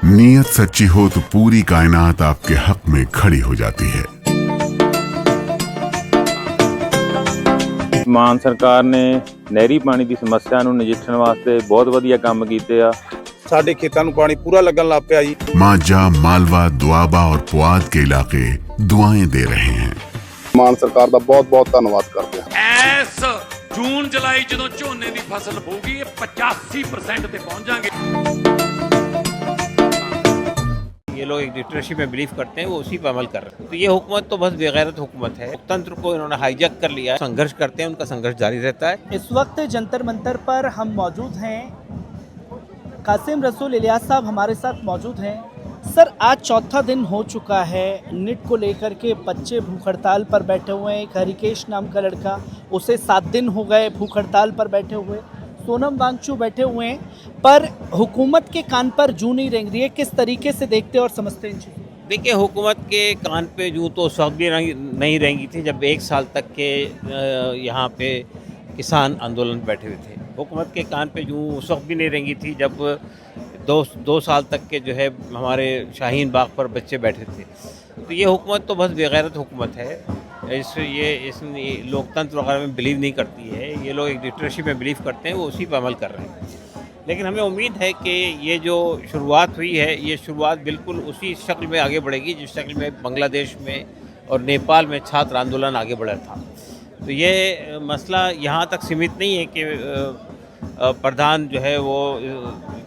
नीयत सच्ची हो तो पूरी कायनात आपके हक में खड़ी हो जाती है। ਮਾਨ ਸਰਕਾਰ ਨੇ ਨਹਿਰੀ ਪਾਣੀ ਦੀ ਸਮੱਸਿਆ ਨੂੰ ਨਜਿੱਠਣ ਵਾਸਤੇ ਬਹੁਤ ਵਧੀਆ ਕੰਮ ਕੀਤੇ ਆ। ਸਾਡੇ ਖੇਤਾਂ ਨੂੰ ਪਾਣੀ ਪੂਰਾ ਲੱਗਣ ਲੱਗ ਪਿਆ ਜੀ। माजा, मालवा, दुआबा और पुआध के इलाके दुआएं दे रहे हैं। ਮਾਨ ਸਰਕਾਰ ਦਾ ਬਹੁਤ-ਬਹੁਤ ਧੰਨਵਾਦ ਕਰਦੇ ਹਾਂ। ਐਸ ਜੂਨ ਜੁਲਾਈ ਜਦੋਂ ਝੋਨੇ ਦੀ ਫਸਲ ਹੋਊਗੀ ਇਹ 85% ਤੇ पहुंच जाएंगे। ये लोग एक डिक्टेटरशिप में बिलीव करते हैं, वो उसी पर अमल कर रहे हैं। तो ये हुकूमत तो बस बेगैरत हुकूमत है। लोकतंत्र को इन्होंने हाईजैक कर लिया है। संघर्ष करते हैं, उनका संघर्ष जारी रहता है। इस वक्त जंतर मंतर पर हम मौजूद हैं। कासिम रसूल इलियास साहब हमारे साथ मौजूद हैं। सर, आज चौथा दिन हो चुका है निट को लेकर के बच्चे भूख हड़ताल पर बैठे हुए हैं। एक हरिकेश नाम का लड़का, उसे 7 दिन हो गए भूख हड़ताल पर बैठे हुए। सोनम वांगचू बैठे हुए हैं, पर हुकूमत के कान पर जू नहीं रेंग रही है। किस तरीके से देखते और समझते हैं इन चीज़ों को? देखिए, हुकूमत के कान पे जूँ तो उस वक्त भी नहीं रहेंगी थी जब 1 साल तक के यहाँ पे किसान आंदोलन पे बैठे हुए थे। हुकूमत के कान पे जूँ उस वक्त भी नहीं रहेंगी थी जब दो साल तक के जो है हमारे शाहीन बाग पर बच्चे बैठे थे। तो ये हुकूमत तो बस बेगैरत हुकूमत है। इस लोकतंत्र वगैरह में बिलीव नहीं करती है। ये लोग एक डिक्टेटरशिप में बिलीव करते हैं, वो उसी पर अमल कर रहे हैं। लेकिन हमें उम्मीद है कि ये जो शुरुआत हुई है, ये शुरुआत बिल्कुल उसी शक्ल में आगे बढ़ेगी जिस शक्ल में बांग्लादेश में और नेपाल में छात्र आंदोलन आगे बढ़ा था। तो ये मसला यहाँ तक सीमित नहीं है कि प्रधान जो है वो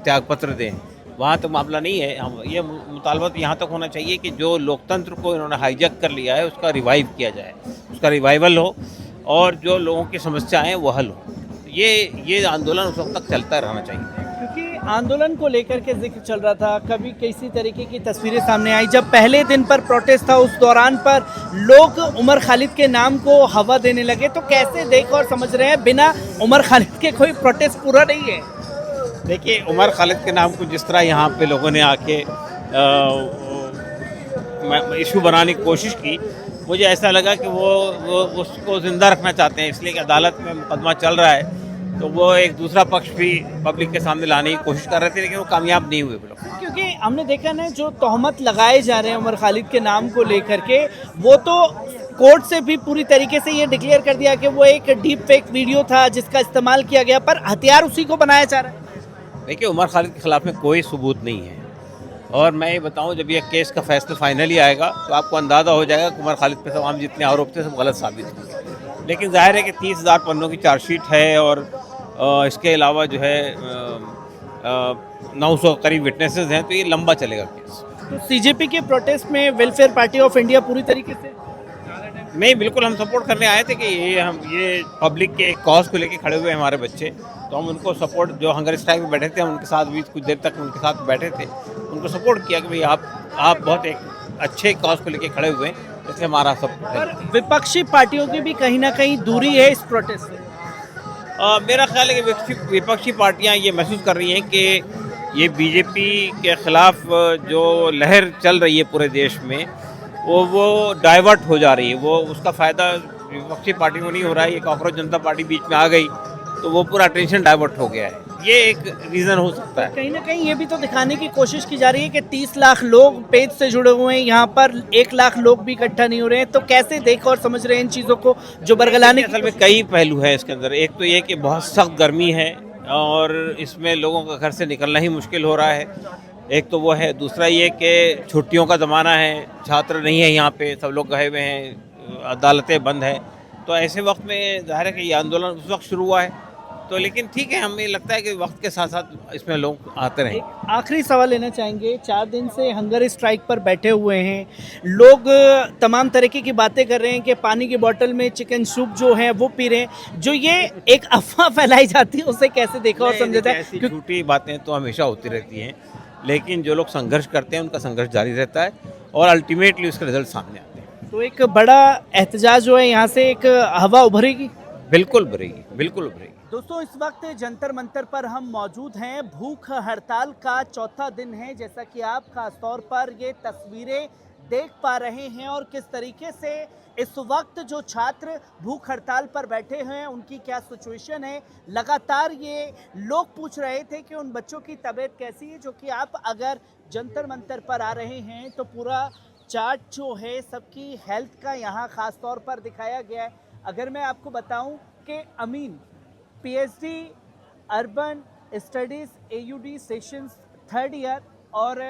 त्यागपत्र दें, वहाँ तक मामला नहीं है। हम ये मुतालबा तो यहाँ तक होना चाहिए कि जो लोकतंत्र को इन्होंने हाईजैक कर लिया है उसका रिवाइव किया जाए, उसका रिवाइवल हो और जो लोगों की समस्याएं हैं वो हल हो। ये आंदोलन उस वक्त तक चलता रहना चाहिए। क्योंकि आंदोलन को लेकर के जिक्र चल रहा था, कभी किसी तरीके की तस्वीरें सामने आई। जब पहले दिन पर प्रोटेस्ट था, उस दौरान पर लोग उमर खालिद के नाम को हवा देने लगे। तो कैसे देख और समझ रहे हैं, बिना उमर खालिद के कोई प्रोटेस्ट पूरा नहीं है? देखिए, उमर खालिद के नाम को जिस तरह यहाँ पे लोगों ने आके इशू बनाने की कोशिश की, मुझे ऐसा लगा कि वो उसको ज़िंदा रखना चाहते हैं, इसलिए कि अदालत में मुकदमा चल रहा है तो वो एक दूसरा पक्ष भी पब्लिक के सामने लाने की कोशिश कर रहे थे, लेकिन वो कामयाब नहीं हुए लोग। क्योंकि हमने देखा ना, जो तोहमत लगाए जा रहे हैं उमर खालिद के नाम को लेकर के, वो तो कोर्ट से भी पूरी तरीके से ये डिक्लेयर कर दिया कि वो एक डीप फेक वीडियो था जिसका इस्तेमाल किया गया, पर हथियार उसी को बनाया जा रहा है। देखिए, उमर खालिद के ख़िलाफ़ में कोई सबूत नहीं है। और मैं ये बताऊं, जब ये केस का फैसला फाइनली आएगा तो आपको अंदाज़ा हो जाएगा कि उमर खालिद पे तमाम जितने आरोप थे सब गलत साबित होंगे। लेकिन जाहिर है कि 30,000 पन्नों की चार्जशीट है और इसके अलावा जो है 900 करीब विटनेसेस हैं, तो ये लंबा चलेगा केस। तो सीजेपी के प्रोटेस्ट में वेलफेयर पार्टी ऑफ इंडिया पूरी तरीके से नहीं, बिल्कुल हम सपोर्ट करने आए थे कि ये पब्लिक के एक कॉज को लेके खड़े हुए हैं हमारे बच्चे, तो हम उनको सपोर्ट, जो हंगर स्ट्राइक में बैठे थे हम उनके साथ भी कुछ देर तक उनके साथ बैठे थे, उनको सपोर्ट किया कि भाई आप बहुत एक अच्छे कॉज को लेके खड़े हुए हैं, इसलिए हमारा सपोर्ट है। विपक्षी पार्टियों की भी कहीं ना कहीं दूरी है इस प्रोटेस्ट से। मेरा ख्याल है कि विपक्षी पार्टियां ये महसूस कर रही हैं कि ये बीजेपी के ख़िलाफ़ जो लहर चल रही है पूरे देश में वो डाइवर्ट हो जा रही है। वो उसका फ़ायदा विपक्षी पार्टियों को नहीं हो रहा है। ये कॉकरोच जनता पार्टी बीच में आ गई तो वो पूरा अटेंशन डाइवर्ट हो गया है। ये एक रीज़न हो सकता है। कहीं ना कहीं ये भी तो दिखाने की कोशिश की जा रही है कि 30 लाख लोग पेज से जुड़े हुए हैं, यहाँ पर 1 लाख लोग भी इकट्ठा नहीं हो रहे हैं। तो कैसे देख और समझ रहे हैं इन चीज़ों को जो बरगलाने की? असल में कई पहलू है इसके अंदर। एक तो ये कि बहुत सख्त गर्मी है और इसमें लोगों का घर से निकलना ही मुश्किल हो रहा है, एक तो वो है। दूसरा ये कि छुट्टियों का ज़माना है, छात्र नहीं है यहाँ पे, सब लोग गए हुए हैं, अदालतें बंद हैं। तो ऐसे वक्त में जाहिर है कि ये आंदोलन उस वक्त शुरू हुआ है। तो लेकिन ठीक है, हमें लगता है कि वक्त के साथ साथ इसमें लोग आते रहें। आखिरी सवाल लेना चाहेंगे। 4 दिन से हंगर स्ट्राइक पर बैठे हुए हैं लोग, तमाम तरीके की बातें कर रहे हैं कि पानी की बोतल में चिकन सूप जो है वो पी रहे हैं। जो ये एक अफवाह फैलाई जाती है उसे कैसे देखा और समझा जाए? ऐसी झूठी बातें तो हमेशा होती रहती हैं, लेकिन जो लोग संघर्ष करते हैं उनका संघर्ष जारी रहता है और अल्टीमेटली उसके रिजल्ट सामने आते हैं। तो एक बड़ा एहतजाज जो है यहाँ से, एक हवा उभरेगी। बिल्कुल भरेगी, बिल्कुल भरेगी। दोस्तों इस वक्त जंतर मंतर पर हम मौजूद हैं। भूख हड़ताल का चौथा दिन है, जैसा कि आप खास तौर पर ये तस्वीरें देख पा रहे हैं और किस तरीके से इस वक्त जो छात्र भूख हड़ताल पर बैठे हैं उनकी क्या सिचुएशन है। लगातार ये लोग पूछ रहे थे कि उन बच्चों की तबीयत कैसी है, जो कि आप अगर जंतर मंतर पर आ रहे हैं तो पूरा चार्ट जो है सबकी हेल्थ का यहाँ खास तौर पर दिखाया गया है। अगर मैं आपको बताऊं कि Amin PhD urban studies AUD sessions 3rd year, और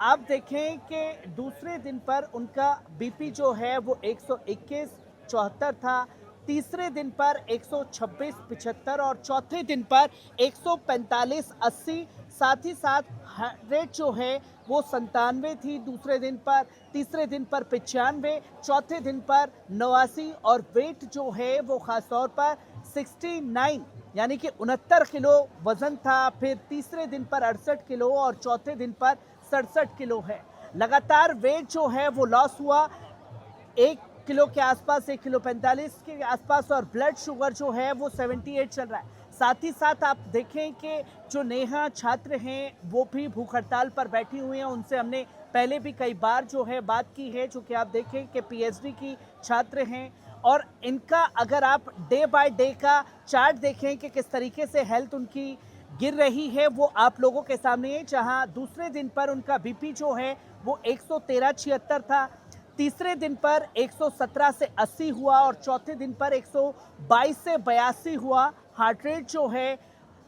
आप देखें कि दूसरे दिन पर उनका बीपी जो है वो 121/74 था, तीसरे दिन पर 126/75 और चौथे दिन पर 145/80। साथ ही साथ हार्ट रेट जो है वो 97 थी दूसरे दिन पर, तीसरे दिन पर 95, चौथे दिन पर 89 और वेट जो है वो खास तौर पर 69 यानी कि 69 किलो वजन था। फिर तीसरे दिन पर 68 किलो और चौथे दिन पर 67 किलो है। लगातार वेट जो है वो लॉस हुआ 1 किलो के आसपास, 1 किलो 45 के आसपास, और ब्लड शुगर जो है वो 78 चल रहा है। साथ ही साथ आप देखें कि जो नेहा छात्र हैं वो भी भूख हड़ताल पर बैठी हुई हैं। उनसे हमने पहले भी कई बार जो है बात की है, जो कि आप देखें कि PhD की छात्र हैं और इनका अगर आप डे बाय डे का चार्ट देखें कि किस तरीके से हेल्थ उनकी गिर रही है, वो आप लोगों के सामने है। जहां दूसरे दिन पर उनका बीपी जो है वो 113/76 था, तीसरे दिन पर 117 से 80 हुआ और चौथे दिन पर 122 से 82 हुआ। हार्ट रेट जो है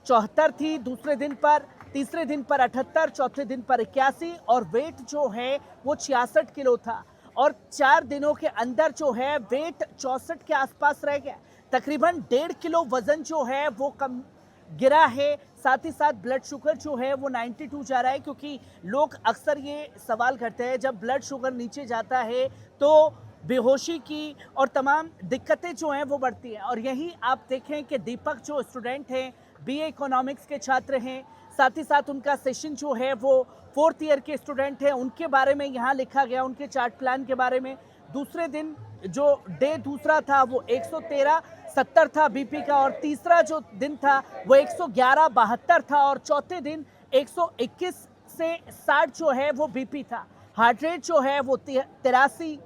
74 थी दूसरे दिन पर, तीसरे दिन पर 78, चौथे दिन पर 81 और वेट जो है वो 66 किलो था। और 4 दिनों के अंदर जो है वेट 64 के आसपास रह गया, तकरीबन 1.5 किलो वजन जो है वो कम गिरा है। साथ ही साथ ब्लड शुगर जो है वो 92 जा रहा है, क्योंकि लोग अक्सर ये सवाल करते हैं जब ब्लड शुगर नीचे जाता है तो बेहोशी की और तमाम दिक्कतें जो हैं वो बढ़ती हैं। और यही आप देखें कि दीपक जो स्टूडेंट हैं BA इकोनॉमिक्स के छात्र हैं, साथ ही साथ उनका सेशन जो है वो 4th ईयर के स्टूडेंट हैं, उनके बारे में यहाँ लिखा गया, उनके चार्ट प्लान के बारे में। दूसरे दिन जो डे दूसरा था वो 113/70 था बीपी का, और तीसरा जो दिन था वो 111/72 था और चौथे दिन 121 से 60 जो है वो बीपी था। हार्ट रेट जो है वो 83,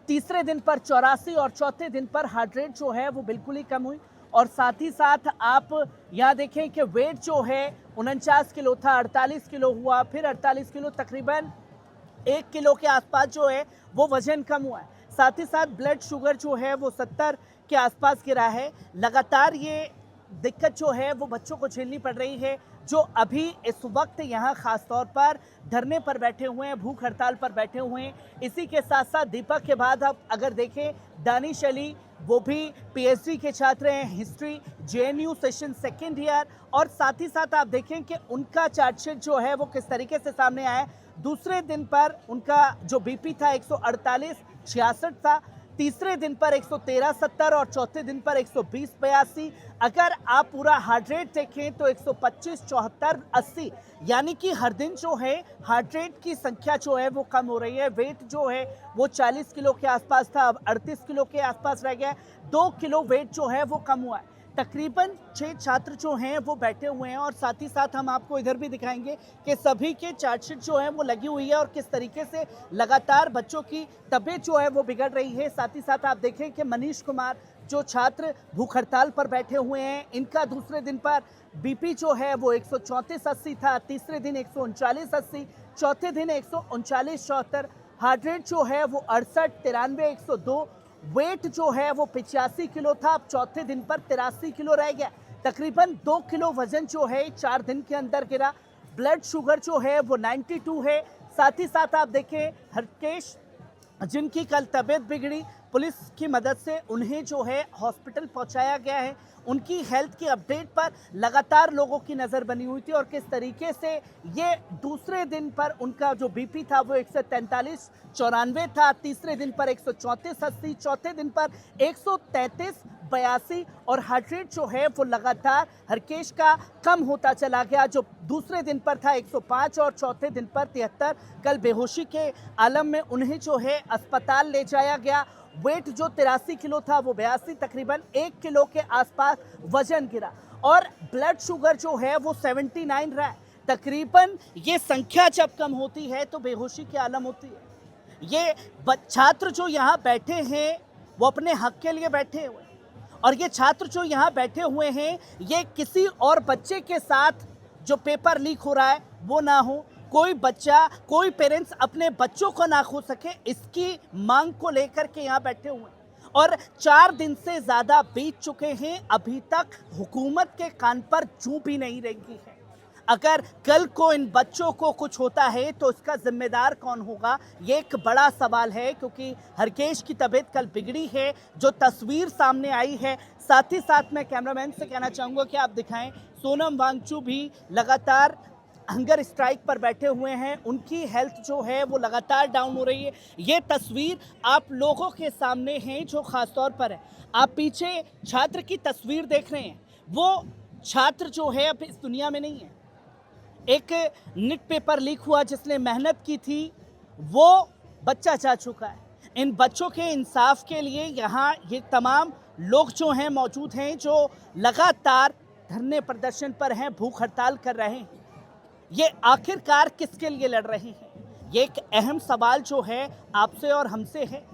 तीसरे दिन पर 84 और चौथे दिन पर हार्ट रेट जो है वो बिल्कुल ही कम हुई। और साथ ही साथ आप यहाँ देखें कि वेट जो है 49 किलो था, 48 किलो हुआ, फिर 48 किलो, तकरीबन 1 किलो के आसपास जो है वो वजन कम हुआ है। साथ ही साथ ब्लड शुगर जो है वो 70 के आसपास गिरा है। लगातार ये दिक्कत जो है वो बच्चों को झेलनी पड़ रही है, जो अभी इस वक्त यहाँ खास तौर पर धरने पर बैठे हुए हैं, भूख हड़ताल पर बैठे हुए हैं। इसी के साथ साथ दीपक के बाद आप अगर देखें दानिश अली, वो भी PhD के छात्र हैं, history JNU session 2nd year, और साथ ही साथ आप देखें कि उनका चार्टशीट जो है वो किस तरीके से सामने आया है। दूसरे दिन पर उनका जो बीपी था 148/66 था, तीसरे दिन पर 113/70 और चौथे दिन पर 120/82। अगर आप पूरा हार्ट रेट देखें तो 125/74/80, यानी कि हर दिन जो है हार्ट रेट की संख्या जो है वो कम हो रही है। वेट जो है वो 40 किलो के आसपास था, अब 38 किलो के आसपास रह गया है। 2 किलो वेट जो है वो कम हुआ है। तकरीबन 6 छात्र जो हैं वो बैठे हुए हैं, और साथ ही साथ हम आपको इधर भी दिखाएंगे कि सभी के चार्टशीट जो है वो लगी हुई है और किस तरीके से लगातार बच्चों की तबीयत जो है वो बिगड़ रही है। साथ ही साथ आप देखें कि मनीष कुमार जो छात्र भूख हड़ताल पर बैठे हुए हैं, इनका दूसरे दिन पर बीपी जो है वो 134/80 था, तीसरे दिन 139/80, चौथे दिन 139/74। हार्ट रेट जो है वो 68/93/102, वेट जो है वो 85 किलो था, अब चौथे दिन पर 83 किलो रह गया, तकरीबन 2 किलो वजन जो है 4 दिन के अंदर गिरा। ब्लड शुगर जो है वो 92 है। साथ ही साथ आप देखें हरकेश, जिनकी कल तबीयत बिगड़ी, पुलिस की मदद से उन्हें जो है हॉस्पिटल पहुंचाया गया है। उनकी हेल्थ की अपडेट पर लगातार लोगों की नज़र बनी हुई थी, और किस तरीके से ये दूसरे दिन पर उनका जो बीपी था वो 143/94 था, तीसरे दिन पर 134/80, चौथे दिन पर 133/82 और हार्ट रेट जो है वो लगातार हरकेश का कम होता चला गया, जो दूसरे दिन पर था 105 और चौथे दिन पर 73। कल बेहोशी के आलम में उन्हें जो है अस्पताल ले जाया गया। वेट जो 83 किलो था वो 82, तकरीबन 1 किलो के आसपास वजन गिरा। और ब्लड शुगर जो है वो 79 रहा है। तकरीबन ये संख्या जब कम होती है तो बेहोशी की आलम होती है। ये छात्र जो यहाँ बैठे हैं वो अपने हक के लिए बैठे हुए हैं, और ये छात्र जो यहाँ बैठे हुए हैं ये किसी और बच्चे के साथ जो पेपर लीक हो रहा है वो ना हो, कोई बच्चा, कोई पेरेंट्स अपने बच्चों को ना खो सके, इसकी मांग को लेकर के यहाँ बैठे हुए हैं। और 4 दिन से ज़्यादा बीत चुके हैं, अभी तक हुकूमत के कान पर जूं भी नहीं रेंगी है। अगर कल को इन बच्चों को कुछ होता है तो इसका जिम्मेदार कौन होगा, ये एक बड़ा सवाल है, क्योंकि हरकेश की तबीयत कल बिगड़ी है, जो तस्वीर सामने आई है। साथ ही साथ मैं कैमरामैन से कहना चाहूँगा कि आप दिखाएं, सोनम वांगचू भी लगातार हंगर स्ट्राइक पर बैठे हुए हैं, उनकी हेल्थ जो है वो लगातार डाउन हो रही है। ये तस्वीर आप लोगों के सामने है जो ख़ास तौर पर है। आप पीछे छात्र की तस्वीर देख रहे हैं, वो छात्र जो है अब इस दुनिया में नहीं है। एक निट पेपर लीक हुआ जिसने मेहनत की थी, वो बच्चा जा चुका है। इन बच्चों के इंसाफ के लिए यहाँ ये तमाम लोग जो हैं मौजूद हैं, जो लगातार धरने प्रदर्शन पर हैं, भूख हड़ताल कर रहे हैं। ये आखिरकार किसके लिए लड़ रहे हैं, ये एक अहम सवाल जो है आपसे और हमसे है।